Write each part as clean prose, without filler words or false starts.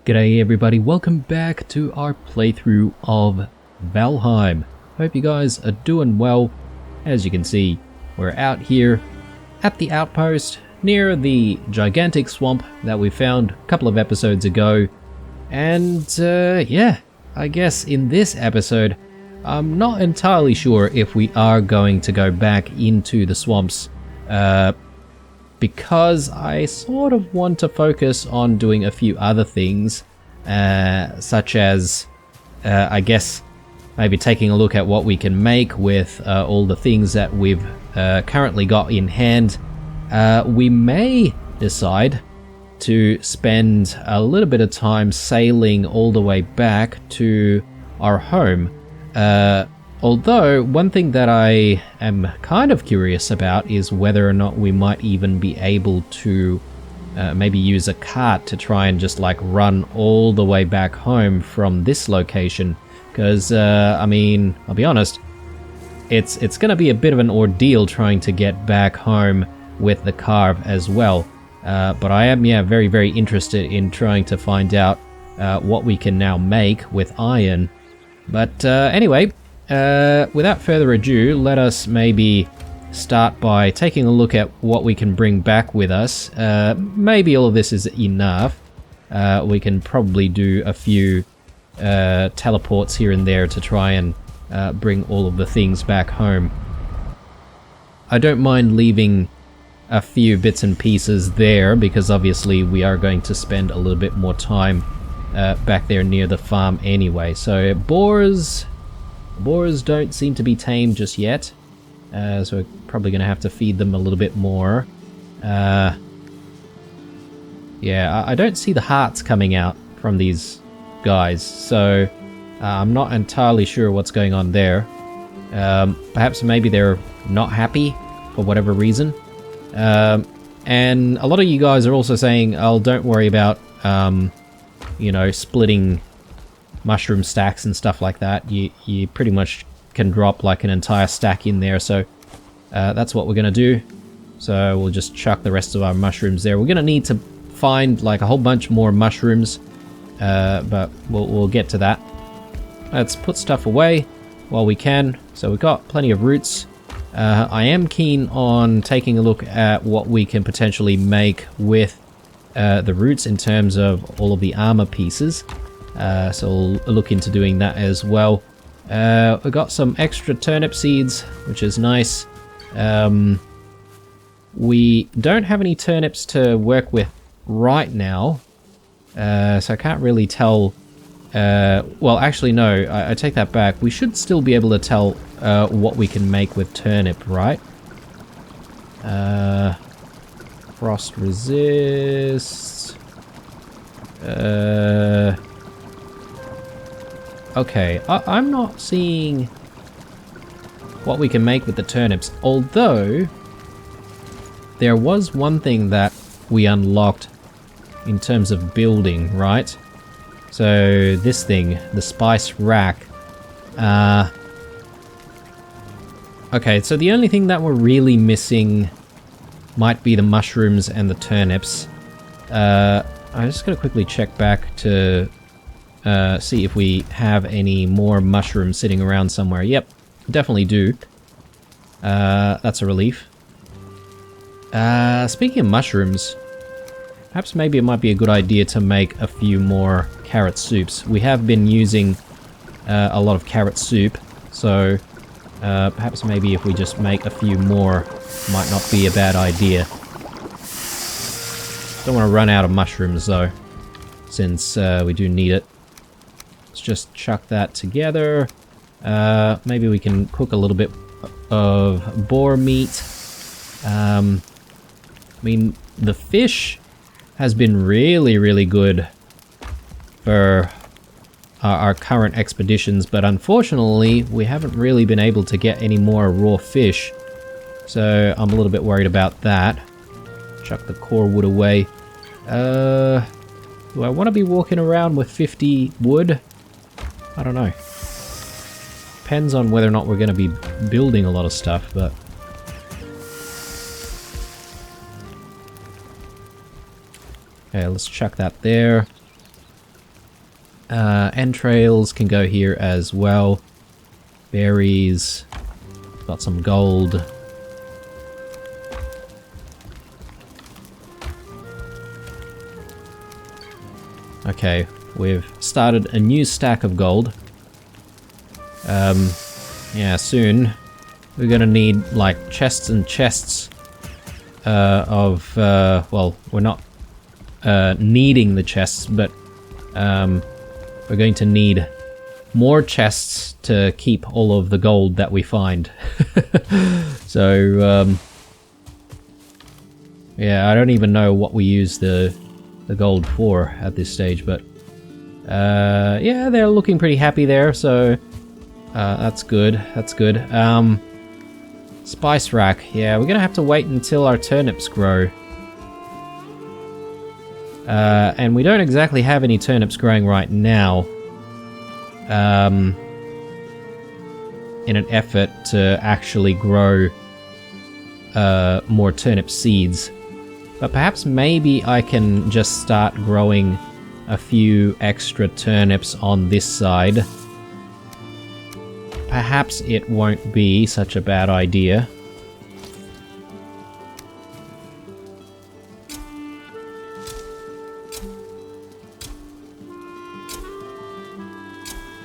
G'day everybody, welcome back to our playthrough of Valheim. Hope you guys are doing well. As you can see, we're out here at the outpost near the gigantic swamp that we found a couple of episodes ago. And yeah, I guess in this episode, I'm not entirely sure if we are going to go back into the swamps because I sort of want to focus on doing a few other things, such as, I guess, maybe taking a look at what we can make with all the things that we've currently got in hand. We may decide to spend a little bit of time sailing all the way back to our home. Although, one thing that I am kind of curious about is whether or not we might even be able to maybe use a cart to try and just like run all the way back home from this location. Because, I mean, I'll be honest, it's going to be a bit of an ordeal trying to get back home with the car as well. But I am, yeah, very, very interested in trying to find out what we can now make with iron. But anyway, without further ado, let us maybe start by taking a look at what we can bring back with us. Maybe all of this is enough. We can probably do a few teleports here and there to try and bring all of the things back home. I don't mind leaving a few bits and pieces there because obviously we are going to spend a little bit more time back there near the farm anyway. So boars don't seem to be tamed just yet, so we're probably going to have to feed them a little bit more. Yeah, I don't see the hearts coming out from these guys, so I'm not entirely sure what's going on there. Perhaps maybe they're not happy for whatever reason. And a lot of you guys are also saying, oh, don't worry about you know, splitting mushroom stacks and stuff like that. You pretty much can drop like an entire stack in there, so that's what we're gonna do. So we'll just chuck the rest of our mushrooms there. We're gonna need to find like a whole bunch more mushrooms, but we'll get to that. Let's put stuff away while we can. So we've got plenty of roots. I am keen on taking a look at what we can potentially make with the roots in terms of all of the armor pieces, so we'll look into doing that as well. We've got some extra turnip seeds, which is nice. We don't have any turnips to work with right now, so I can't really tell. Well, actually no, I take that back. We should still be able to tell what we can make with turnip, right? Frost resist. Okay, I'm not seeing what we can make with the turnips, although there was one thing that we unlocked in terms of building, right? So this thing, the spice rack. Okay, so the only thing that we're really missing might be the mushrooms and the turnips. I'm just going to quickly check back to see if we have any more mushrooms sitting around somewhere. Yep, definitely do. That's a relief. Speaking of mushrooms, perhaps maybe it might be a good idea to make a few more carrot soups. We have been using a lot of carrot soup, so perhaps maybe if we just make a few more, might not be a bad idea. Don't want to run out of mushrooms though, since we do need it. Let's just chuck that together. Maybe we can cook a little bit of boar meat. I mean, the fish has been really, really good for our current expeditions, but unfortunately we haven't really been able to get any more raw fish, so I'm a little bit worried about that. Chuck the core wood away. Do I want to be walking around with 50 wood? I don't know. Depends on whether or not we're going to be building a lot of stuff, but okay, let's chuck that there. Entrails can go here as well. Berries. Got some gold. Okay, we've started a new stack of gold. Yeah, soon we're gonna need like chests and chests of, well, we're not needing the chests, but we're going to need more chests to keep all of the gold that we find. So, yeah, I don't even know what we use the gold for at this stage, but yeah, they're looking pretty happy there, so that's good, that's good. Spice rack, yeah, we're gonna have to wait until our turnips grow. And we don't exactly have any turnips growing right now. In an effort to actually grow more turnip seeds. But perhaps maybe I can just start growing a few extra turnips on this side. Perhaps it won't be such a bad idea.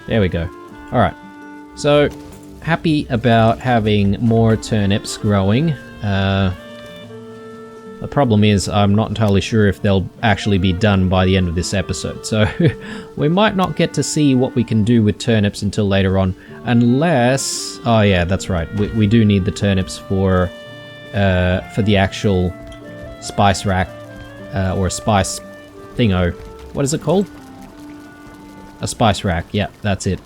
There we go. Alright. So, happy about having more turnips growing. The problem is I'm not entirely sure if they'll actually be done by the end of this episode, so we might not get to see what we can do with turnips until later on, unless... Oh yeah, that's right, we do need the turnips for the actual spice rack, or spice thingo. What is it called? A spice rack, yeah, that's it.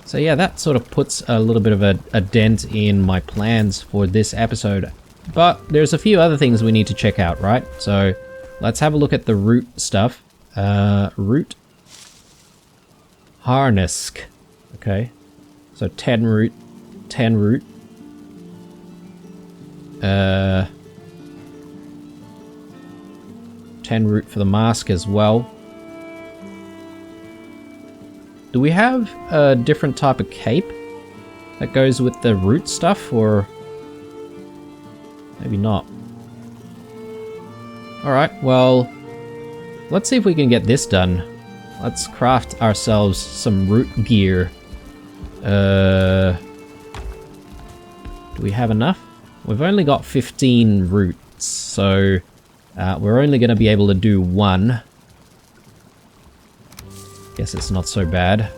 So yeah, that sort of puts a little bit of a dent in my plans for this episode. But there's a few other things we need to check out, right? So let's have a look at the root stuff. Root. Harness. Okay. So 10 root. 10 root. 10 root for the mask as well. Do we have a different type of cape that goes with the root stuff, or maybe not? Alright, well, let's see if we can get this done. Let's craft ourselves some root gear. Do we have enough? We've only got 15 roots, so we're only going to be able to do one. Guess it's not so bad.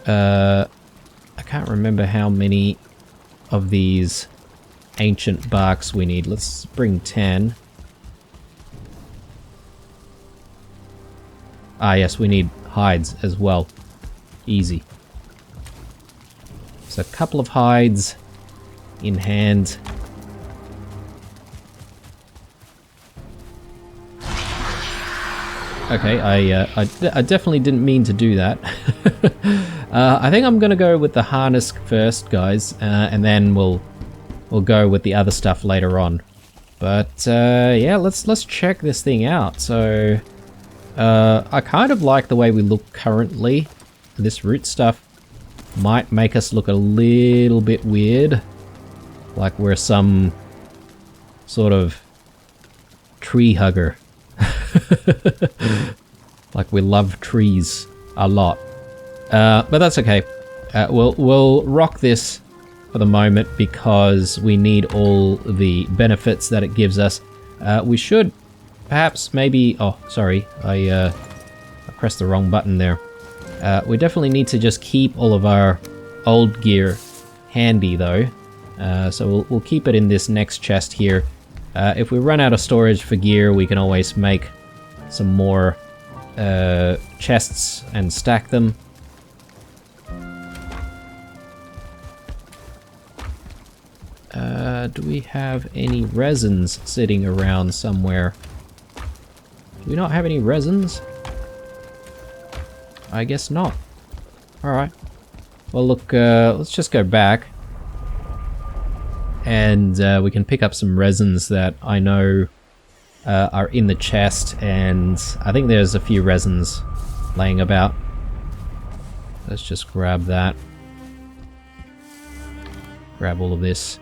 I can't remember how many of these ancient barks we need. Let's bring 10. Ah yes, we need hides as well. Easy. So a couple of hides in hand. Okay, I definitely didn't mean to do that. I think I'm gonna go with the harness first, guys, and then we'll go with the other stuff later on. But yeah, let's check this thing out. So I kind of like the way we look currently. This root stuff might make us look a little bit weird, like we're some sort of tree hugger. Like we love trees a lot, but that's okay. We'll rock this for the moment because we need all the benefits that it gives us. We should perhaps maybe... Oh, sorry, I pressed the wrong button there. We definitely need to just keep all of our old gear handy though, so we'll keep it in this next chest here. If we run out of storage for gear, we can always make some more chests and stack them. Do we have any resins sitting around somewhere? Do we not have any resins? I guess not. Alright. Well look, let's just go back. And we can pick up some resins that I know are in the chest, and I think there's a few resins laying about. Let's just grab that. Grab all of this.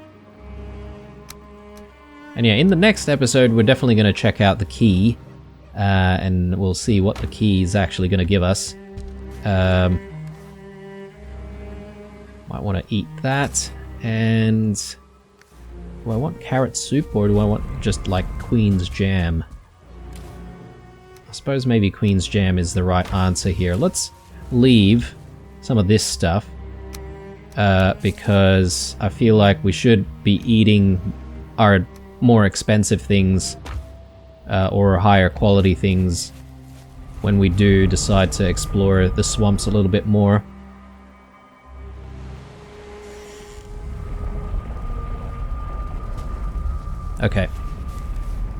And yeah, in the next episode, we're definitely going to check out the key, and we'll see what the key is actually going to give us. Might want to eat that, and do I want carrot soup, or do I want just like Queen's Jam? I suppose maybe Queen's Jam is the right answer here. Let's leave some of this stuff, because I feel like we should be eating our more expensive things, or higher quality things, when we do decide to explore the swamps a little bit more. Okay,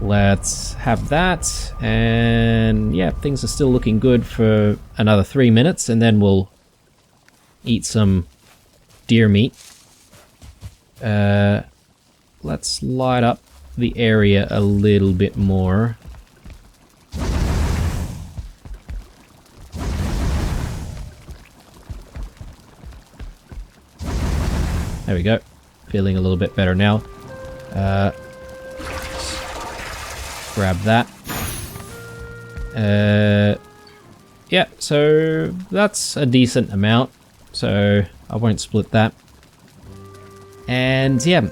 let's have that, and yeah, things are still looking good for another 3 minutes, and then we'll eat some deer meat. Let's light up the area a little bit more. There we go. Feeling a little bit better now. Grab that. Yeah, so that's a decent amount, so I won't split that. And yeah,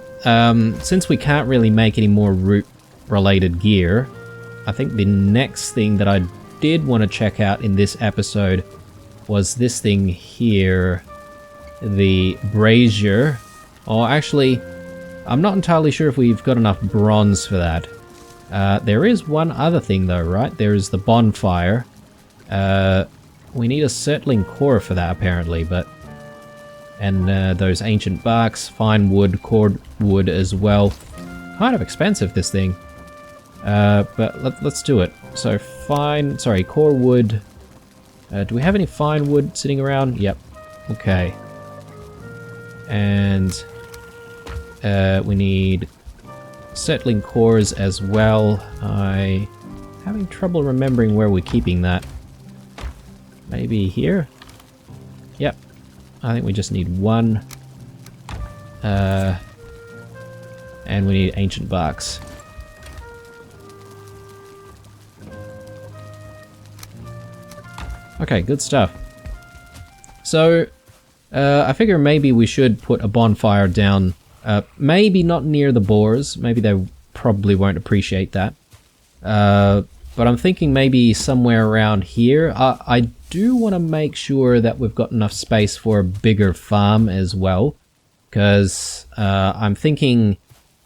since we can't really make any more root related gear, I think the next thing that I did want to check out in this episode was this thing here, the brazier. Or actually, I'm not entirely sure if we've got enough bronze for that. There is one other thing though, right? There is the bonfire. We need a circling core for that apparently, but... And those ancient barks, fine wood, cord wood as well. Kind of expensive, this thing. But let's do it. So core wood. Do we have any fine wood sitting around? Yep. Okay. And we need settling cores as well. I'm having trouble remembering where we're keeping that. Maybe here? Yep. I think we just need one. And we need ancient barks. Okay, good stuff. So, I figure maybe we should put a bonfire down. Maybe not near the boars. Maybe they probably won't appreciate that. But I'm thinking maybe somewhere around here. I do want to make sure that we've got enough space for a bigger farm as well. Because I'm thinking,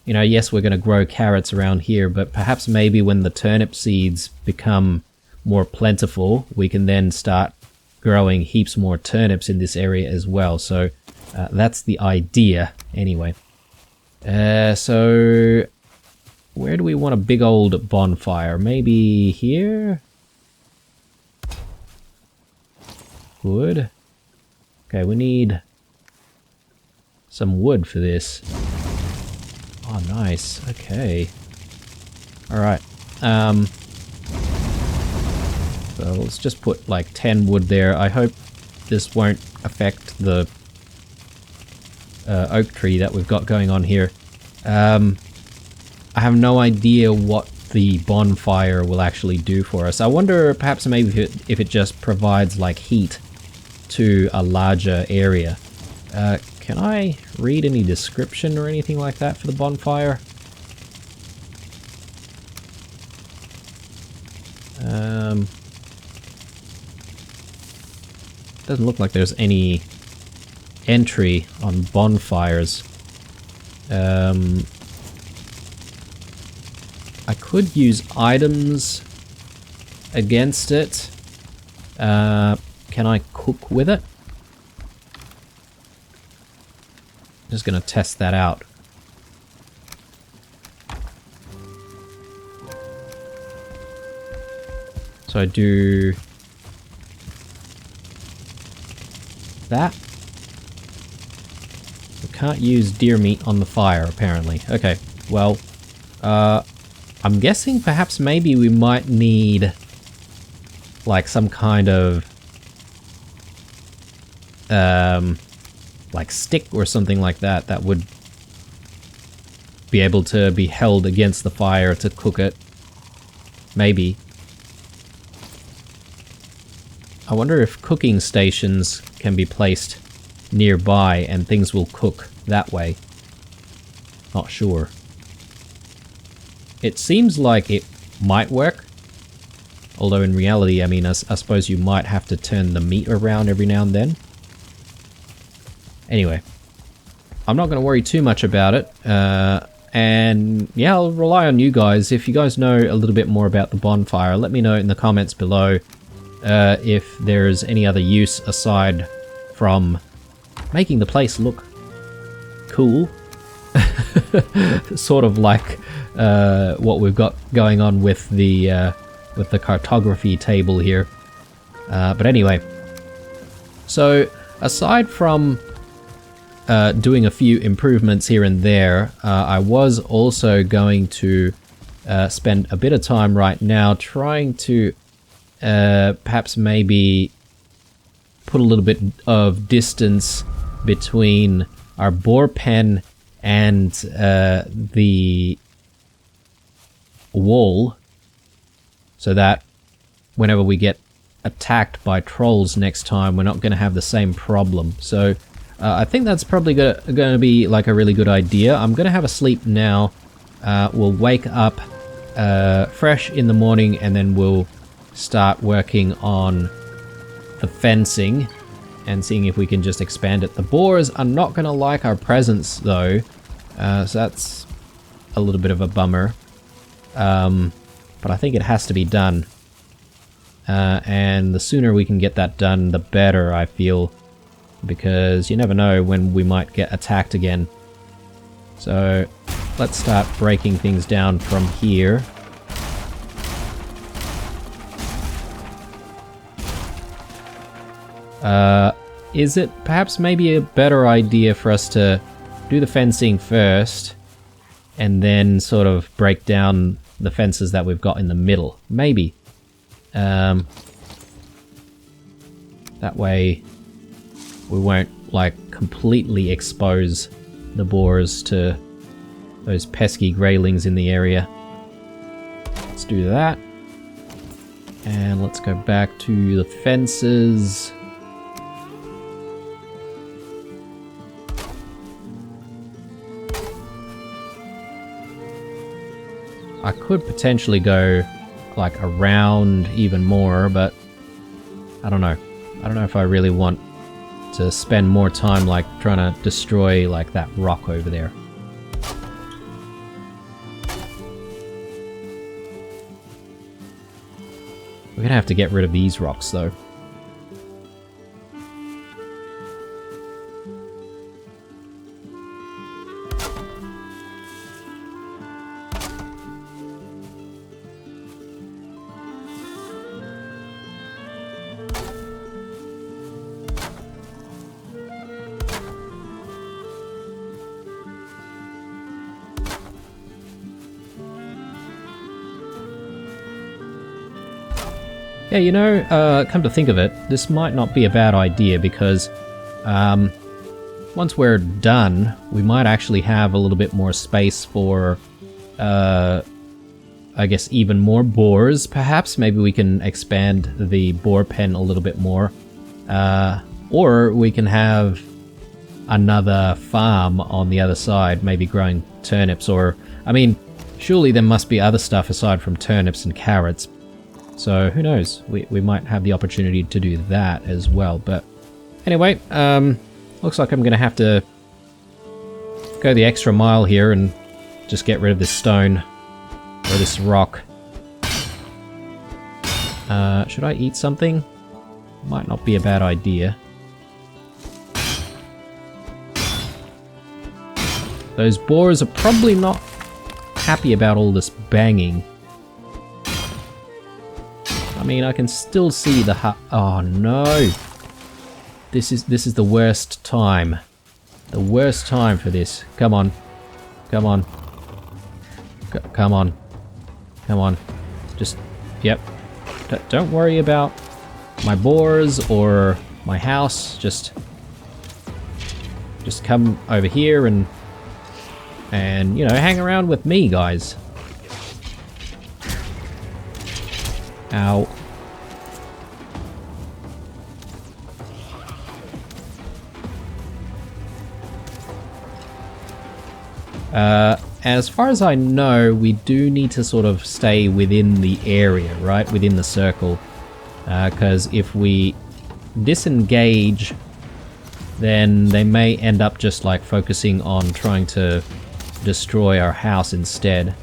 you know, yes, we're going to grow carrots around here, but perhaps maybe when the turnip seeds become more plentiful, we can then start growing heaps more turnips in this area as well. So that's the idea anyway. So where do we want a big old bonfire? Maybe here? Wood. Okay, we need some wood for this. Oh, nice. Okay. Alright. So let's just put like 10 wood there. I hope this won't affect the oak tree that we've got going on here. I have no idea what the bonfire will actually do for us. I wonder perhaps maybe if it just provides like heat to a larger area. Can I read any description or anything like that for the bonfire? Doesn't look like there's any entry on bonfires. I could use items against it. Can I cook with it? Just gonna test that out. So I do that. We can't use deer meat on the fire, apparently. Okay, well, I'm guessing perhaps maybe we might need like some kind of like stick or something like that that would be able to be held against the fire to cook it. Maybe. I wonder if cooking stations can be placed nearby and things will cook that way. Not sure. It seems like it might work. Although in reality, I mean, I suppose you might have to turn the meat around every now and then. Anyway, I'm not going to worry too much about it. And yeah, I'll rely on you guys. If you guys know a little bit more about the bonfire, let me know in the comments below if there's any other use aside from making the place look cool. Sort of like what we've got going on with the cartography table here. But anyway, so aside from doing a few improvements here and there, I was also going to spend a bit of time right now trying to perhaps maybe put a little bit of distance between our boar pen and the wall, so that whenever we get attacked by trolls next time, we're not going to have the same problem. So I think that's probably going to be like a really good idea. I'm going to have a sleep now. We'll wake up fresh in the morning, and then we'll start working on the fencing and seeing if we can just expand it. The boars are not going to like our presence though, so that's a little bit of a bummer. But I think it has to be done. And the sooner we can get that done, the better, I feel. Because you never know when we might get attacked again. So let's start breaking things down from here. Is it perhaps maybe a better idea for us to do the fencing first and then sort of break down the fences that we've got in the middle? Maybe. That way we won't like completely expose the boars to those pesky greylings in the area. Let's do that. And let's go back to the fences. I could potentially go like around even more, but I don't know. I don't know if I really want to spend more time like trying to destroy like that rock over there. We're gonna have to get rid of these rocks though. Yeah, you know, come to think of it, this might not be a bad idea because once we're done, we might actually have a little bit more space for, I guess, even more boars, perhaps. Maybe we can expand the boar pen a little bit more. Or we can have another farm on the other side, maybe growing turnips or... I mean, surely there must be other stuff aside from turnips and carrots. So who knows, we might have the opportunity to do that as well. But anyway, looks like I'm going to have to go the extra mile here and just get rid of this stone or this rock. Should I eat something? Might not be a bad idea. Those boars are probably not happy about all this banging. I mean, I can still see the hut. Oh no! This is the worst time. The worst time for this. Come on, come on, come on. Come on. Just, yep. Don't worry about my boars or my house. Just come over here and you know, hang around with me, guys. Ow. As far as I know, we do need to sort of stay within the area, right? Within the circle. Because if we disengage, then they may end up just like focusing on trying to destroy our house instead.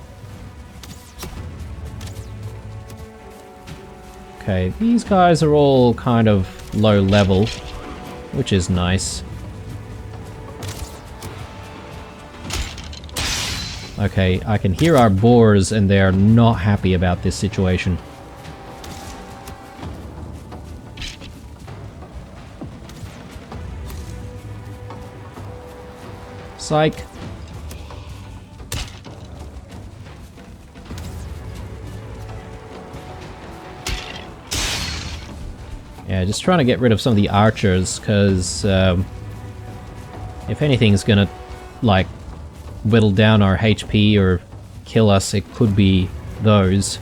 Okay, these guys are all kind of low level, which is nice. Okay, I can hear our boars and they're not happy about this situation. Psych. Yeah, just trying to get rid of some of the archers, because if anything's gonna, like, whittle down our HP or kill us, it could be those.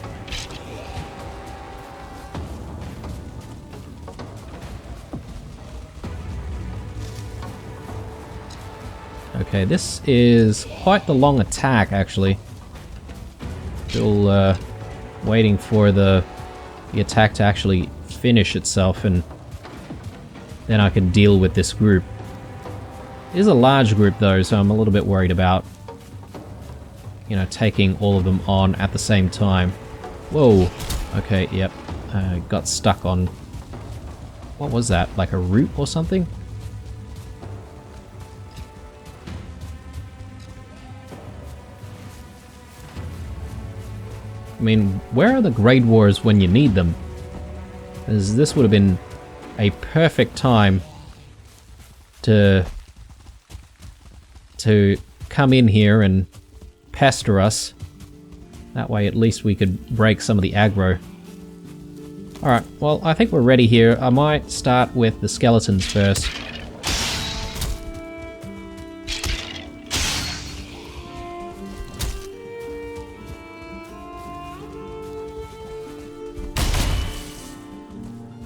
Okay, this is quite the long attack, actually. Still waiting for the attack to actually finish itself, and then I can deal with this group. It is a large group though, so I'm a little bit worried about, you know, taking all of them on at the same time. Whoa. Okay, yep. Got stuck on... What was that? Like a root or something? I mean, where are the Grade Wars when you need them? Because this would have been a perfect time to come in here and pester us. That way at least we could break some of the aggro. Alright, well I think we're ready here. I might start with the skeletons first.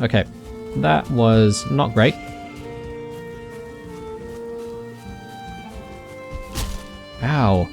Okay, that was not great. Ow.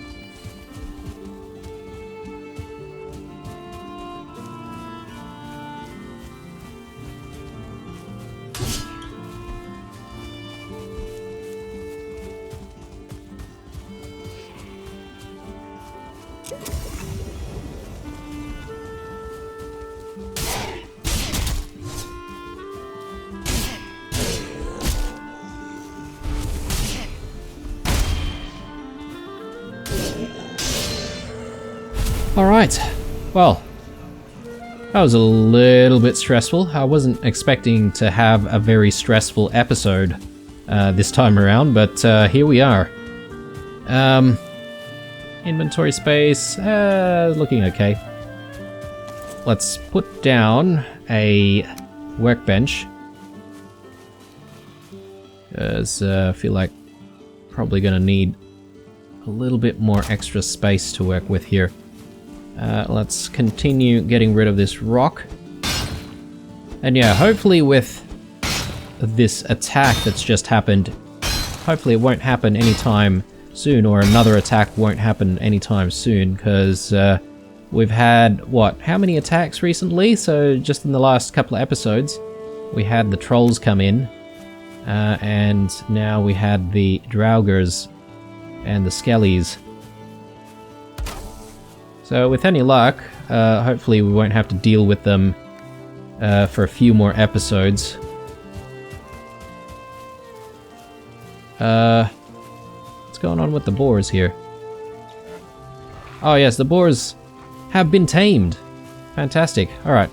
Alright, well, that was a little bit stressful. I wasn't expecting to have a very stressful episode this time around, but here we are. Inventory space, looking okay. Let's put down a workbench, because I feel like probably gonna need a little bit more extra space to work with here. Let's continue getting rid of this rock. And yeah, hopefully with this attack that's just happened, hopefully it won't happen anytime soon, or another attack won't happen anytime soon, because we've had, what, how many attacks recently? So just in the last couple of episodes, we had the trolls come in, and now we had the draugrs and the skellies. So with any luck, hopefully we won't have to deal with them for a few more episodes. What's going on with the boars here? Oh yes, the boars have been tamed. Fantastic. Alright.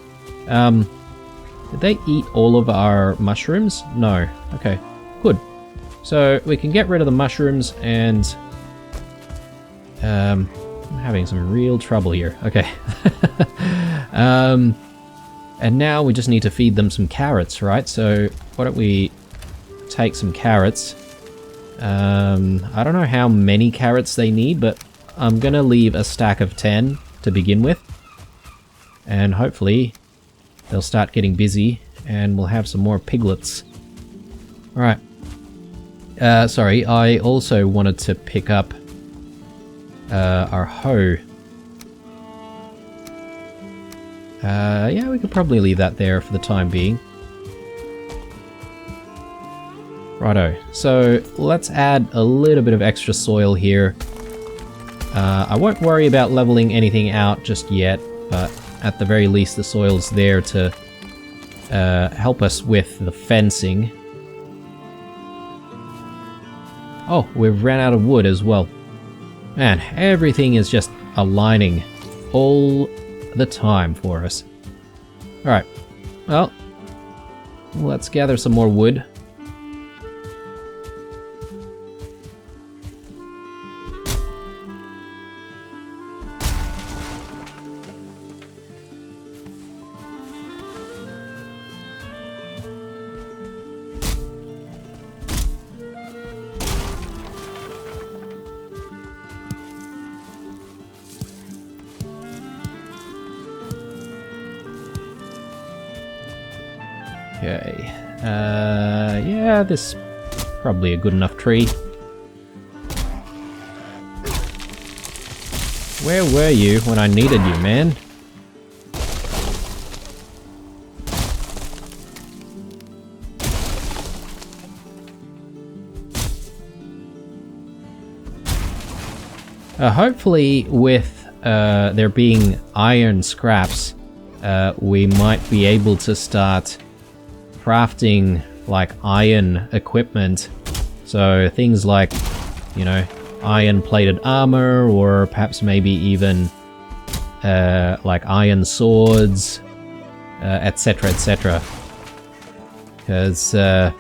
Did they eat all of our mushrooms? No. Okay. Good. So we can get rid of the mushrooms and... I'm having some real trouble here. Okay. And now we just need to feed them some carrots, right? So why don't we take some carrots. I don't know how many carrots they need, but I'm gonna leave a stack of 10 to begin with. And hopefully they'll start getting busy and we'll have some more piglets. Alright. Sorry, I also wanted to pick up our hoe. Yeah, we could probably leave that there for the time being. Righto, so let's add a little bit of extra soil here. I won't worry about leveling anything out just yet, but at the very least the soil's there to help us with the fencing. Oh, we've ran out of wood as well. Man, everything is just aligning all the time for us. Alright, well, let's gather some more wood. Okay, yeah, this is probably a good enough tree. Where were you when I needed you, man? Hopefully with there being iron scraps, we might be able to start crafting like iron equipment. So things like, you know, iron plated armor, or perhaps maybe even like iron swords, etc, etc. Because yeah,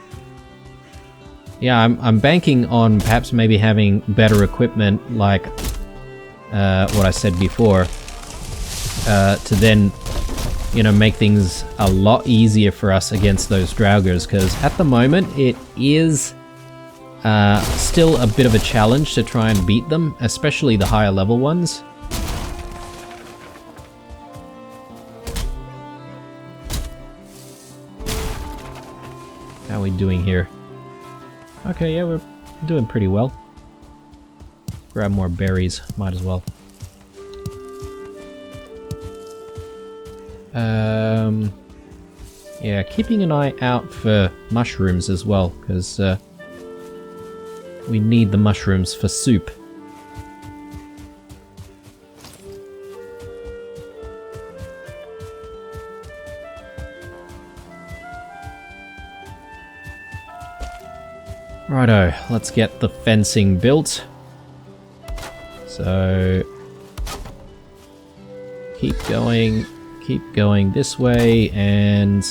I'm banking on perhaps maybe having better equipment like what I said before, to then, you know, make things a lot easier for us against those Draugrs, because at the moment it is still a bit of a challenge to try and beat them, especially the higher level ones. How are we doing here? Okay, yeah, we're doing pretty well. Grab more berries, might as well. Yeah, keeping an eye out for mushrooms as well, because we need the mushrooms for soup. Righto, let's get the fencing built. So keep going this way, and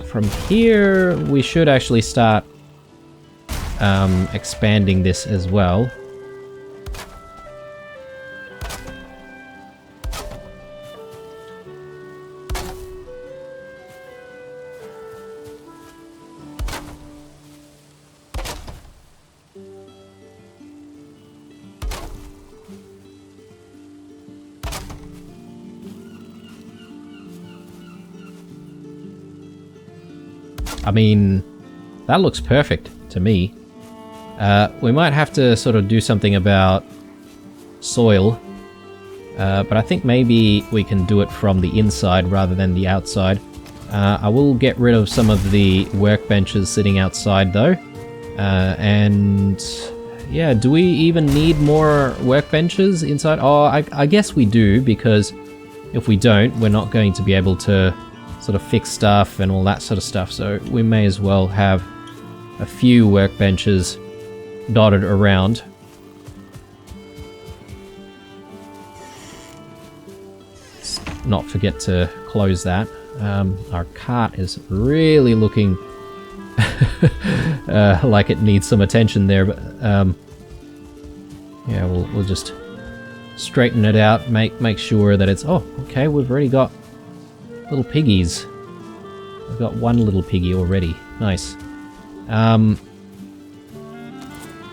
from here we should actually start expanding this as well. I mean, that looks perfect to me. We might have to sort of do something about soil, but I think maybe we can do it from the inside rather than the outside. I will get rid of some of the workbenches sitting outside though. And yeah, do we even need more workbenches inside? Oh, I guess we do, because if we don't, we're not going to be able to sort of fix stuff and all that sort of stuff, so we may as well have a few workbenches dotted around. Let's not forget to close that. Our cart is really looking like it needs some attention there, but yeah, we'll we'll just straighten it out, make sure that it's... Oh, okay, we've already got little piggies. We've got one little piggy already. Nice.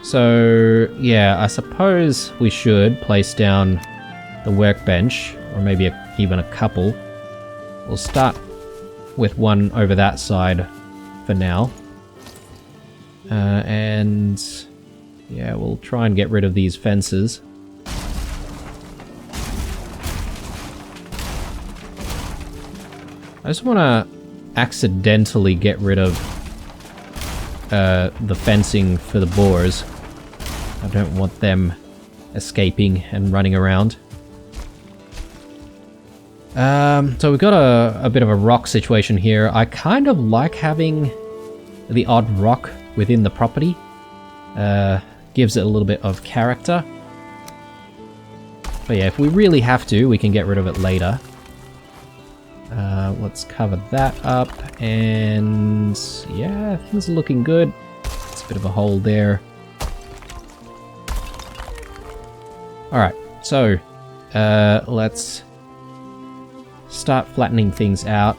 So, yeah, I suppose we should place down the workbench, or maybe even a couple. We'll start with one over that side for now. And yeah, we'll try and get rid of these fences. I just want to accidentally get rid of the fencing for the boars. I don't want them escaping and running around. So we've got a bit of a rock situation here. I kind of like having the odd rock within the property. Gives it a little bit of character. But yeah, if we really have to, we can get rid of it later. Let's cover that up, and yeah, things are looking good. It's a bit of a hole there. Alright, so let's start flattening things out.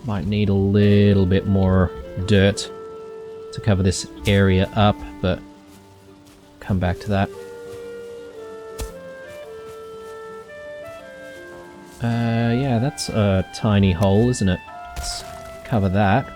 Might need a little bit more dirt to cover this area up, but come back to that. Yeah, that's a tiny hole, isn't it? Let's cover that.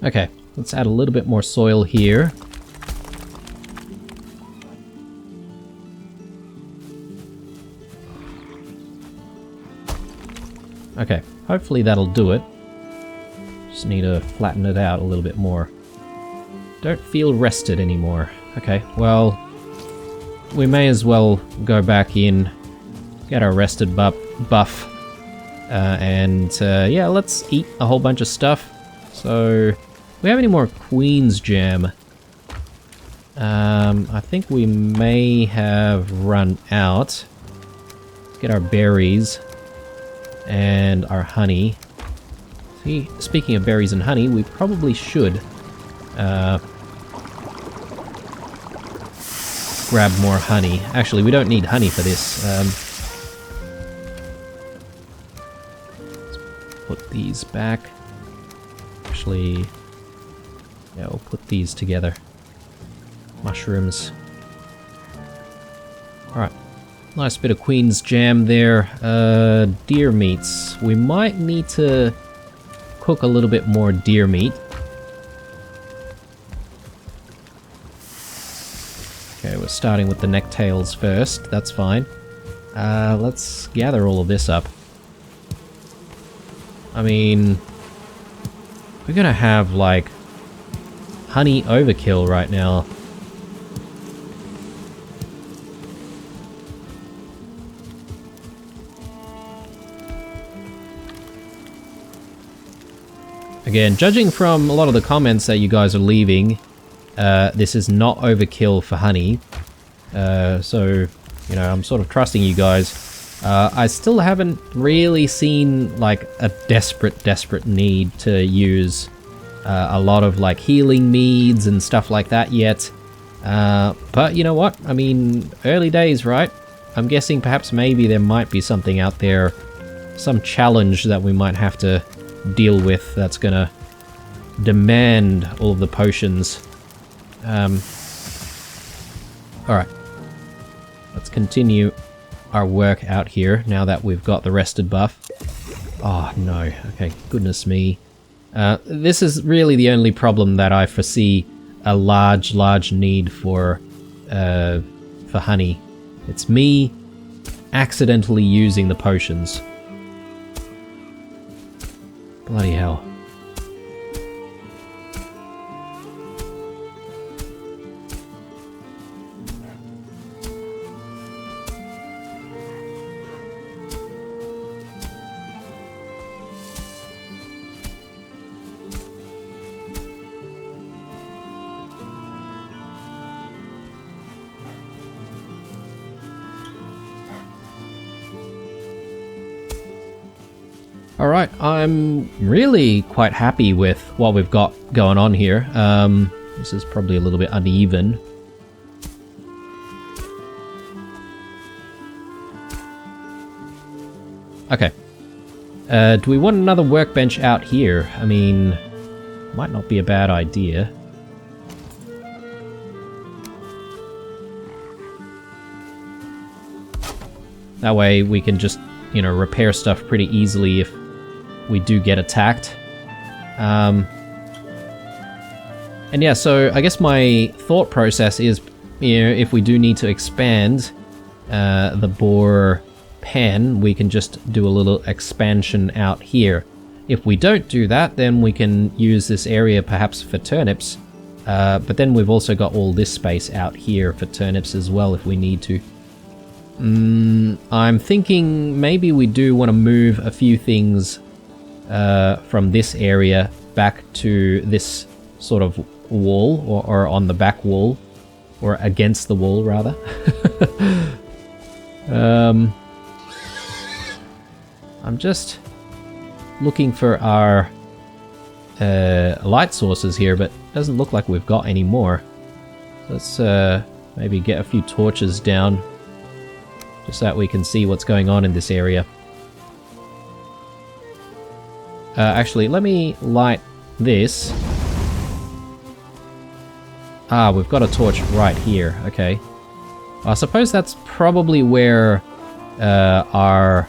Okay, let's add a little bit more soil here. Okay, hopefully that'll do it. Just need to flatten it out a little bit more. Don't feel rested anymore. Okay, well, we may as well go back in, get our rested buff, and yeah, let's eat a whole bunch of stuff. So, do we have any more Queen's Jam? I think we may have run out. Let's get our berries and our honey. See, speaking of berries and honey, we probably should grab more honey. Actually, we don't need honey for this. Let's put these back. Actually, yeah, we'll put these together. Mushrooms. Alright. Nice bit of Queen's Jam there. Deer meats. We might need to cook a little bit more deer meat. Okay, we're starting with the necktails first. That's fine. Let's gather all of this up. I mean, we're gonna have, like, honey overkill right now. Again, judging from a lot of the comments that you guys are leaving, this is not overkill for honey. So, you know, I'm sort of trusting you guys. I still haven't really seen, like, a desperate need to use a lot of, like, healing meads and stuff like that yet. But you know what? I mean, early days, right? I'm guessing perhaps maybe there might be something out there, some challenge that we might have to deal with that's gonna demand all of the potions. Alright, let's continue our work out here now that we've got the rested buff. Oh no, okay, goodness me. This is really the only problem that I foresee a large need for honey. It's me accidentally using the potions. Bloody hell. Alright, I'm really quite happy with what we've got going on here. This is probably a little bit uneven. Okay. Do we want another workbench out here? I mean, might not be a bad idea. That way we can just, you know, repair stuff pretty easily if we do get attacked. And yeah, so I guess my thought process is, you know, if we do need to expand the boar pen, we can just do a little expansion out here. If we don't do that, then we can use this area perhaps for turnips, but then we've also got all this space out here for turnips as well if we need to. I'm thinking maybe we do want to move a few things from this area back to this sort of wall, or on the back wall, or against the wall rather. I'm just looking for our light sources here, but it doesn't look like we've got any more. Let's maybe get a few torches down just so that we can see what's going on in this area. Actually, let me light this. Ah, we've got a torch right here. Okay. I suppose that's probably where our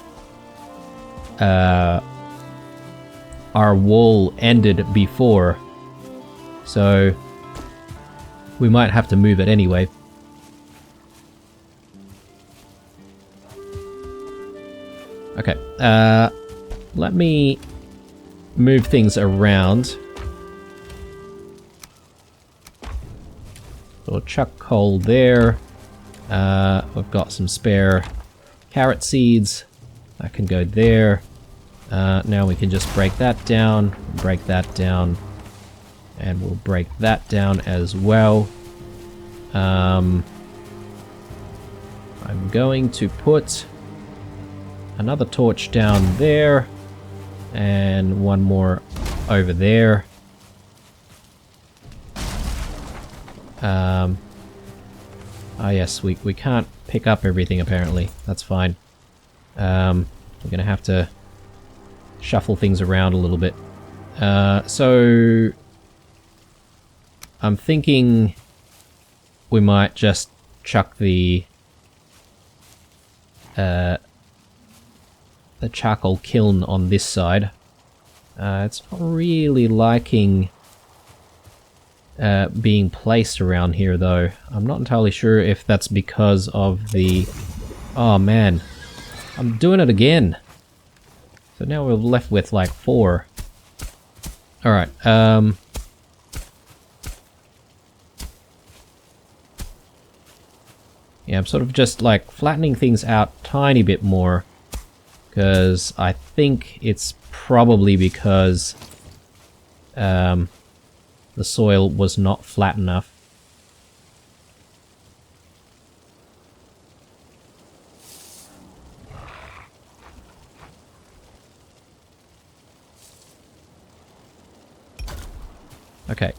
wall ended before. So we might have to move it anyway. Okay, let me move things around. So chuck coal there. We've got some spare carrot seeds. That can go there. Now we can just break that down, and we'll break that down as well. I'm going to put another torch down there, and one more over there. Oh yes, we can't pick up everything apparently. That's fine. We're gonna have to shuffle things around a little bit. So I'm thinking we might just chuck the charcoal kiln on this side. It's not really liking being placed around here though. I'm not entirely sure if that's because of the... Oh man, I'm doing it again. So now we're left with like 4. Alright, yeah, I'm sort of just like flattening things out tiny bit more, because I think it's probably because the soil was not flat enough. Okay.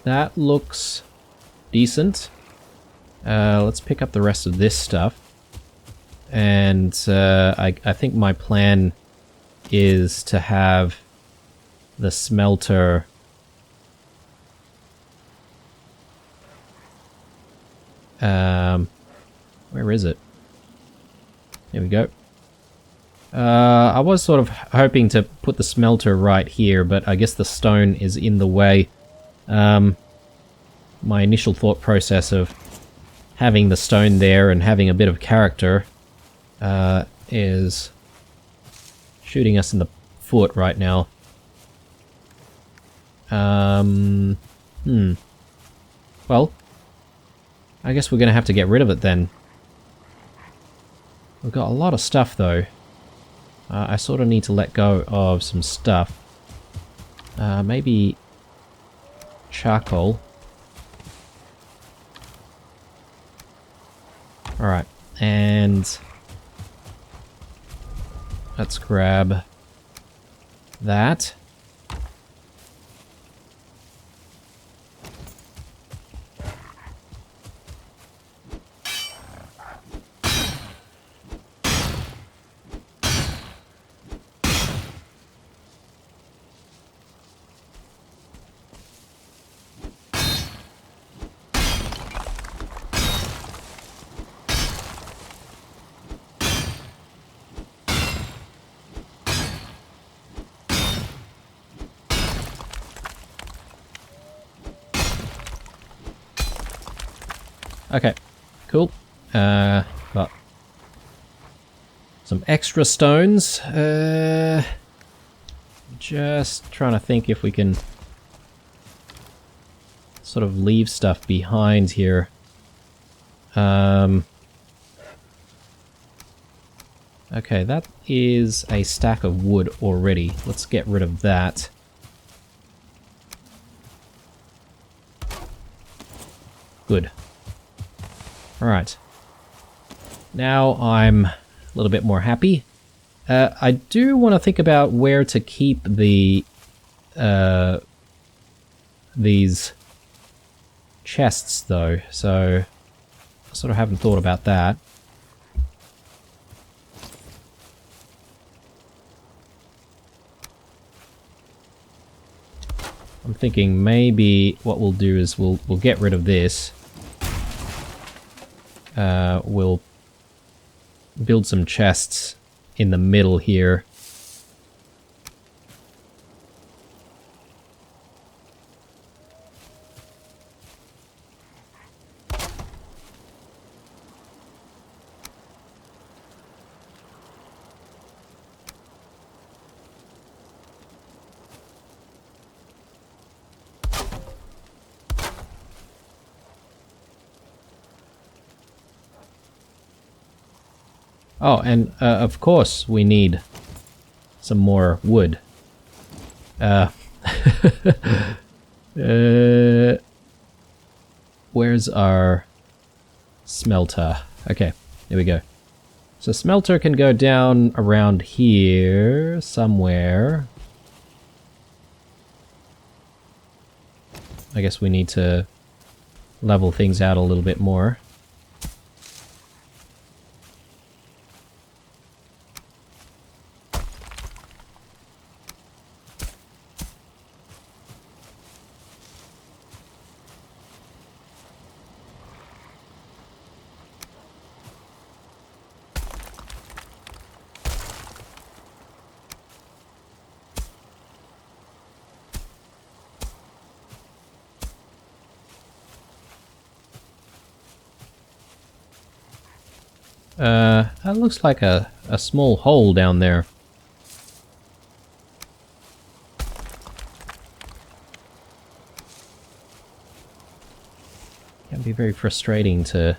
That looks decent. Let's pick up the rest of this stuff. And I think my plan is to have the smelter Where is it? There we go. I was sort of hoping to put the smelter right here, but I guess the stone is in the way. My initial thought process of having the stone there and having a bit of character is shooting us in the foot right now. Well, I guess we're going to have to get rid of it then. We've got a lot of stuff though. I sort of need to let go of some stuff. Maybe charcoal. Alright, and let's grab that. Okay, cool. Got some extra stones. Just trying to think if we can sort of leave stuff behind here. Okay, that is a stack of wood already. Let's get rid of that. Good. Alright. Now I'm a little bit more happy. I do want to think about where to keep the these chests though, so I sort of haven't thought about that. I'm thinking maybe what we'll do is we'll get rid of this. We'll build some chests in the middle here. Oh, and of course we need some more wood. Where's our smelter? Okay, here we go. So smelter can go down around here somewhere. I guess we need to level things out a little bit more. That looks like a small hole down there. Can be very frustrating to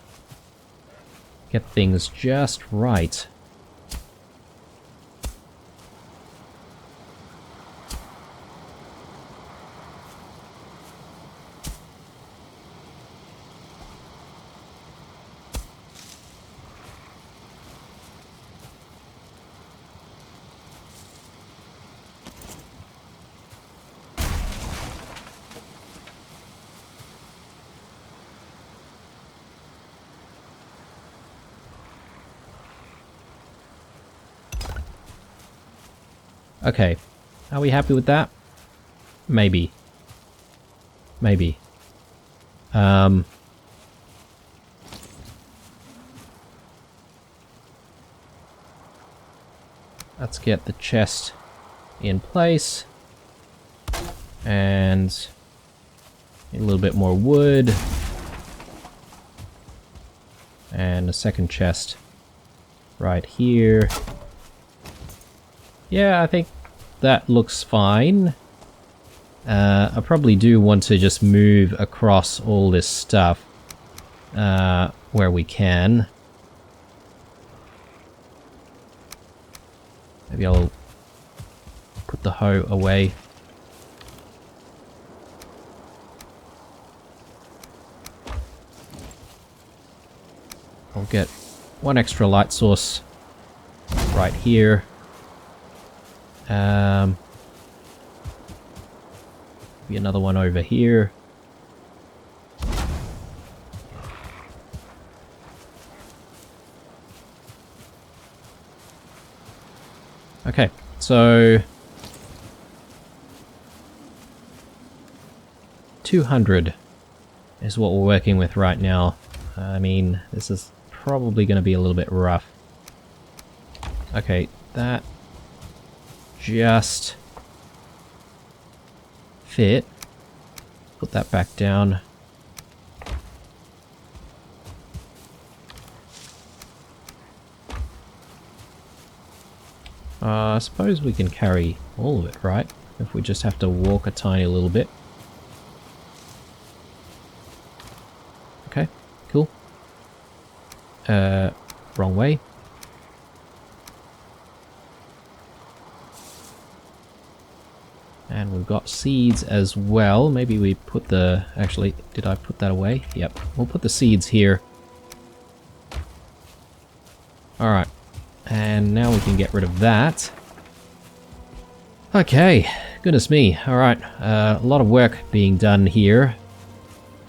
get things just right. Okay, are we happy with that? Maybe. Maybe. let's get the chest in place. And a little bit more wood. And a second chest right here. Yeah, I think that looks fine. I probably do want to just move across all this stuff where we can. Maybe I'll put the hoe away. I'll get one extra light source right here. Maybe another one over here. Okay, so 200 is what we're working with right now. I mean, this is probably going to be a little bit rough. Okay, that just fit. Put that back down. I suppose we can carry all of it, right? If we just have to walk a tiny little bit. Okay, cool. Wrong way. And we've got seeds as well. Maybe we put the... Actually, did I put that away? Yep. We'll put the seeds here. Alright. And now we can get rid of that. Okay. Goodness me. Alright. A lot of work being done here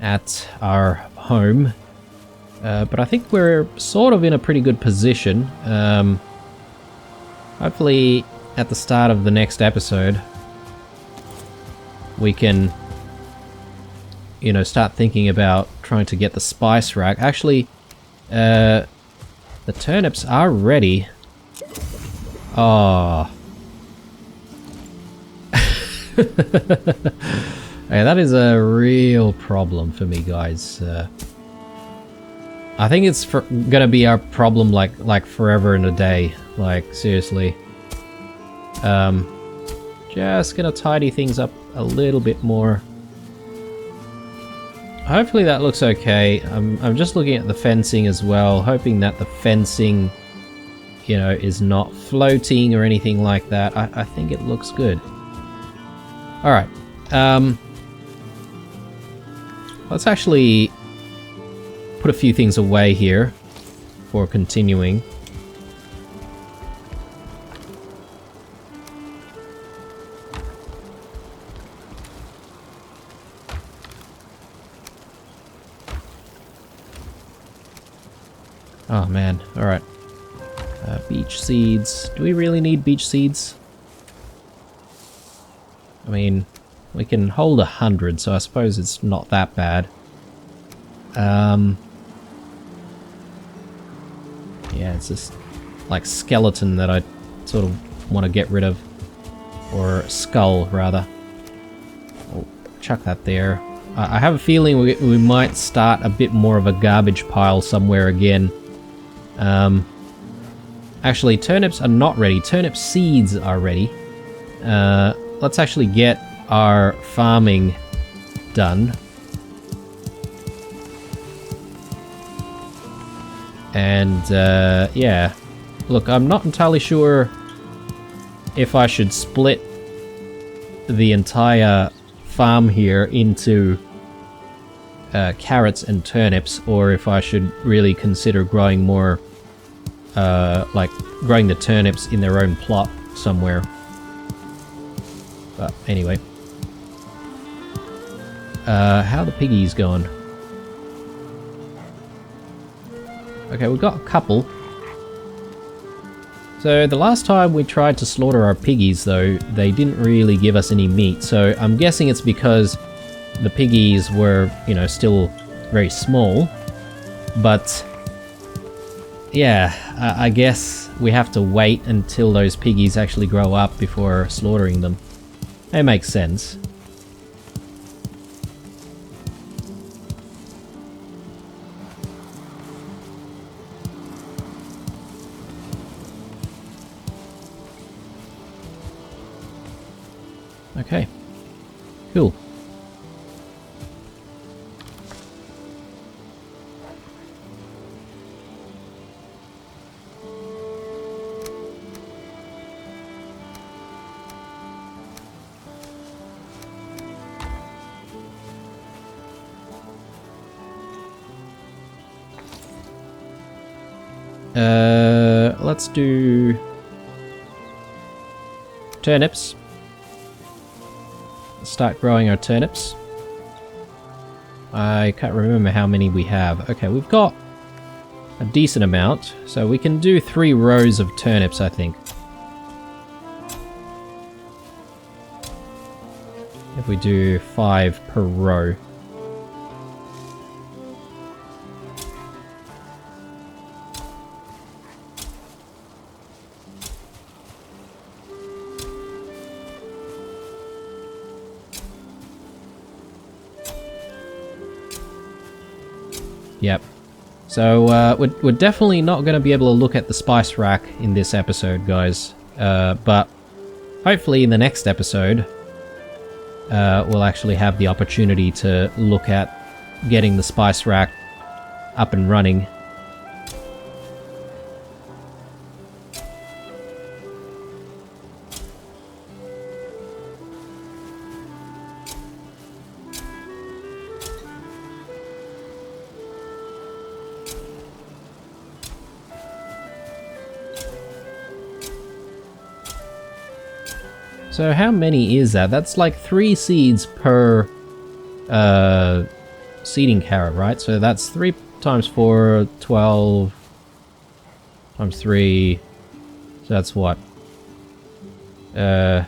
at our home. But I think we're sort of in a pretty good position. Hopefully at the start of the next episode we can, you know, start thinking about trying to get the spice rack. Actually, the turnips are ready. Oh. Hey, that is a real problem for me, guys. I think it's gonna be our problem like forever and a day. Like, seriously. Just gonna tidy things up a little bit more. Hopefully that looks okay. I'm just looking at the fencing as well, hoping that the fencing, you know, is not floating or anything like that. I think it looks good. Alright. Let's actually put a few things away here for continuing. Oh man, alright. Beech seeds. Do we really need beech seeds? I mean, we can hold 100, so I suppose it's not that bad. Yeah, it's this like skeleton that I sort of want to get rid of. Or skull, rather. I'll chuck that there. I have a feeling we might start a bit more of a garbage pile somewhere again. Actually, turnips are not ready. Turnip seeds are ready. Let's actually get our farming done. And, yeah. Look, I'm not entirely sure if I should split the entire farm here into carrots and turnips, or if I should really consider growing more, like growing the turnips in their own plot somewhere. But anyway. How are the piggies going? Okay, we've got a couple. So the last time we tried to slaughter our piggies, though, they didn't really give us any meat. So I'm guessing it's because the piggies were, you know, still very small. But yeah, I guess we have to wait until those piggies actually grow up before slaughtering them. It makes sense. Okay, cool. Let's do turnips. Let's start growing our turnips. I can't remember how many we have. Okay, we've got a decent amount, so we can do 3 rows of turnips, I think. If we do 5 per row. Yep. So we're definitely not going to be able to look at the spice rack in this episode, guys. But hopefully in the next episode, we'll actually have the opportunity to look at getting the spice rack up and running. So how many is that? That's like 3 seeds per seeding carrot, right? So that's 3 times 4, 12 times 3. So that's what? Is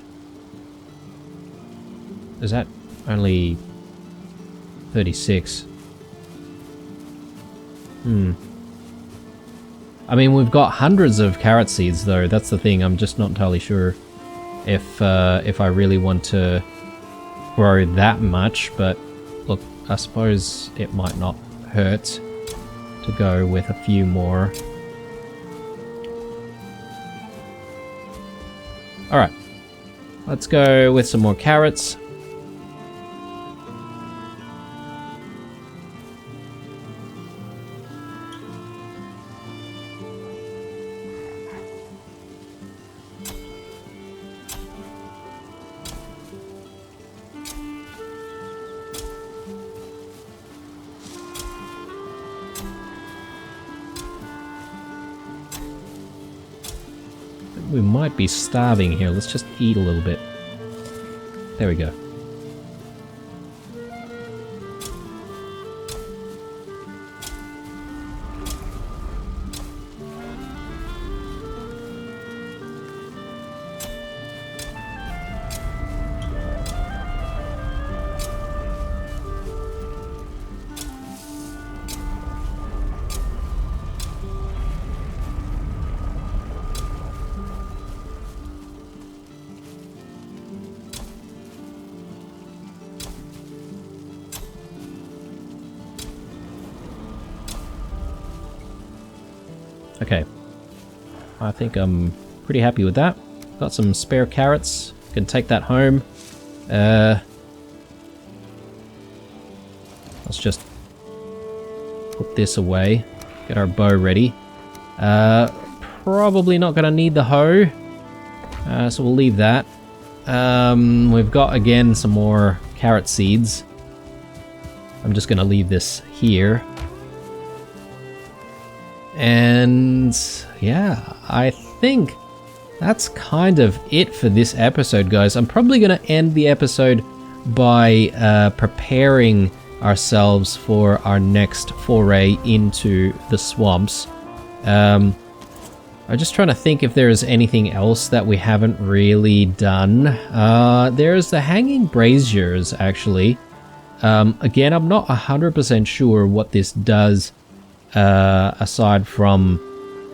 that only 36? I mean, we've got hundreds of carrot seeds though. That's the thing. I'm just not entirely sure if I really want to grow that much, but look, I suppose it might not hurt to go with a few more. Alright, let's go with some more carrots. We might be starving here. Let's just eat a little bit. There we go. Okay, I think I'm pretty happy with that. Got some spare carrots, can take that home. Let's just put this away, get our bow ready. Probably not gonna need the hoe, so we'll leave that. We've got, again, some more carrot seeds. I'm just gonna leave this here. And yeah, I think that's kind of it for this episode, guys. I'm probably going to end the episode by preparing ourselves for our next foray into the swamps. I'm just trying to think if there is anything else that we haven't really done. There's the hanging braziers, actually. Again, I'm not 100% sure what this does. Aside from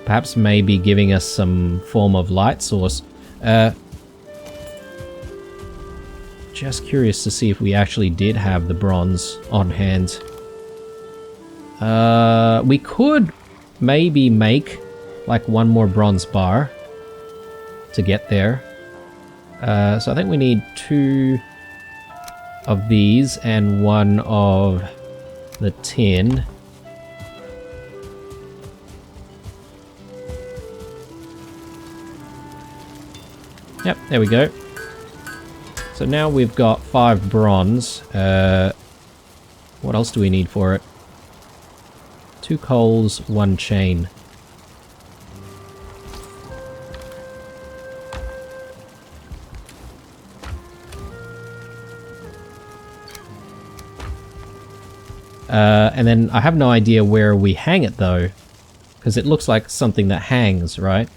Perhaps maybe giving us some form of light source. Just curious to see if we actually did have the bronze on hand. We could maybe make like one more bronze bar to get there. So I think we need 2 of these and 1 of the tin. Yep, there we go. So now we've got 5 bronze. What else do we need for it? 2 coals, 1 chain. And then I have no idea where we hang it though, because it looks like something that hangs, right?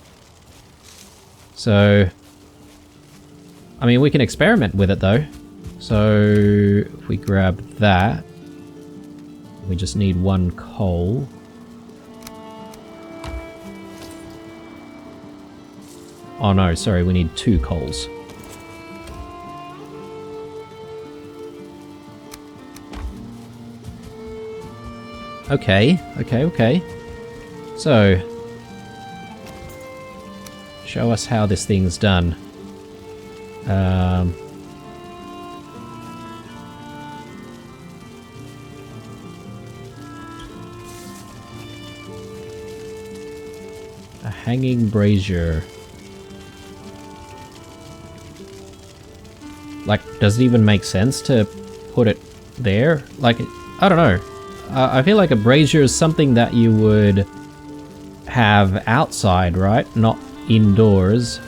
So, I mean, we can experiment with it though. So, if we grab that, we just need 1 coal. Oh no, sorry, we need 2 coals. Okay. So, show us how this thing's done. A hanging brazier. Like, does it even make sense to put it there? Like, I don't know. I feel like a brazier is something that you would have outside, right? Not indoors.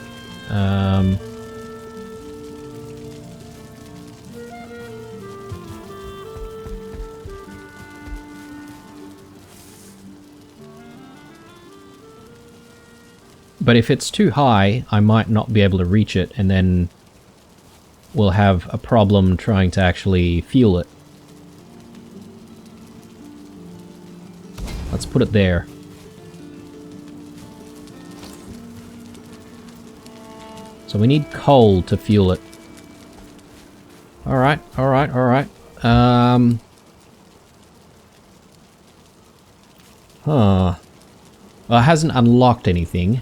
But if it's too high, I might not be able to reach it, and then we'll have a problem trying to actually fuel it. Let's put it there. So we need coal to fuel it. Alright. Huh. Well, it hasn't unlocked anything.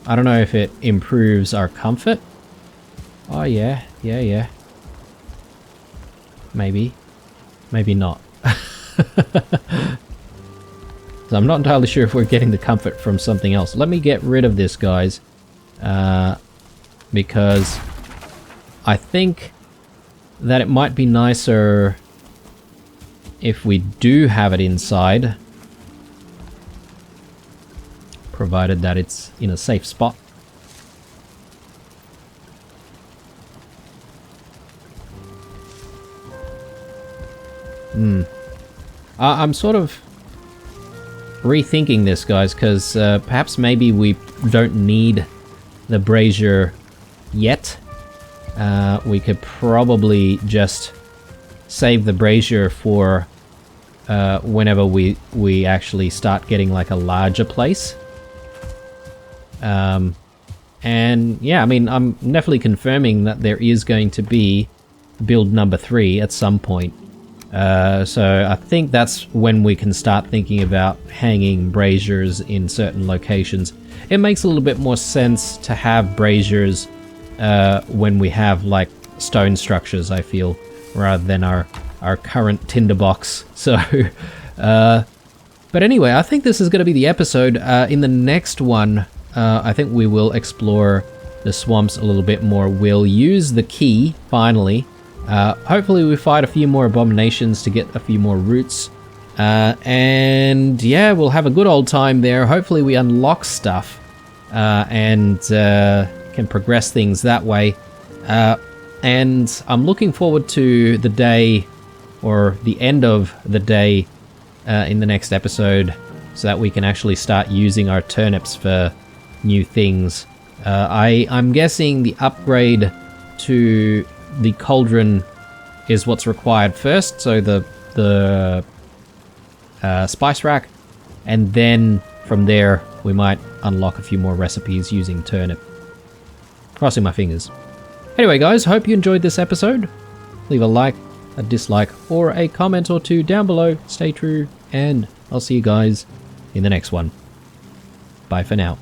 I don't know if it improves our comfort. Oh yeah. Maybe. Maybe not. So I'm not entirely sure if we're getting the comfort from something else. Let me get rid of this, guys. Because I think that it might be nicer if we do have it inside. Provided that it's in a safe spot. I'm sort of rethinking this, guys, because perhaps maybe we don't need the brazier yet. We could probably just save the brazier for whenever we actually start getting like a larger place. And yeah, I mean, I'm definitely confirming that there is going to be build number 3 at some point. So I think that's when we can start thinking about hanging braziers in certain locations. It makes a little bit more sense to have braziers when we have like stone structures, I feel, rather than our current tinderbox. So, but anyway, I think this is going to be the episode. In the next one, I think we will explore the swamps a little bit more. We'll use the key, finally. Hopefully we fight a few more abominations to get a few more roots. And yeah, we'll have a good old time there. Hopefully we unlock stuff and can progress things that way. And I'm looking forward to the day, or the end of the day, in the next episode, so that we can actually start using our turnips for new things. I'm guessing the upgrade to the cauldron is what's required first, so the spice rack, and then from there, we might unlock a few more recipes using turnip. Crossing my fingers. Anyway, guys, hope you enjoyed this episode. Leave a like, a dislike, or a comment or two down below. Stay true, and I'll see you guys in the next one. Bye for now.